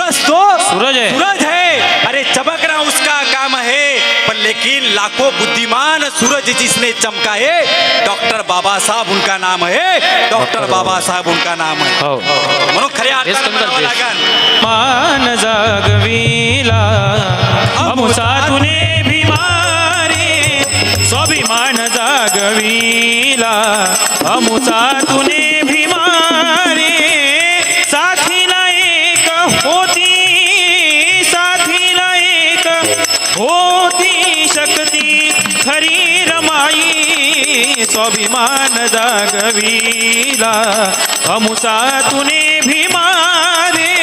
दिवस तो सूरज है। सूरज है। अरे चमकना उसका काम है, पर लेकिन लाखों बुद्धिमान सूरज जिसने चमका है, डॉक्टर बाबा साहब उनका नाम है, डॉक्टर बाबा साहब उनका नाम है. हो म्हणून खऱ्या अर्थानं म्हणावं लागेल. मान जागविला अमुसा तुने भीमारे, स्वाभिमान जागविला अमुसा तुने भीमारे. साथीला एक होती, साथीला एक होती शक्ती खरी रमाई. स्वाभिमान जागविला अमुसा तुने भीमारे.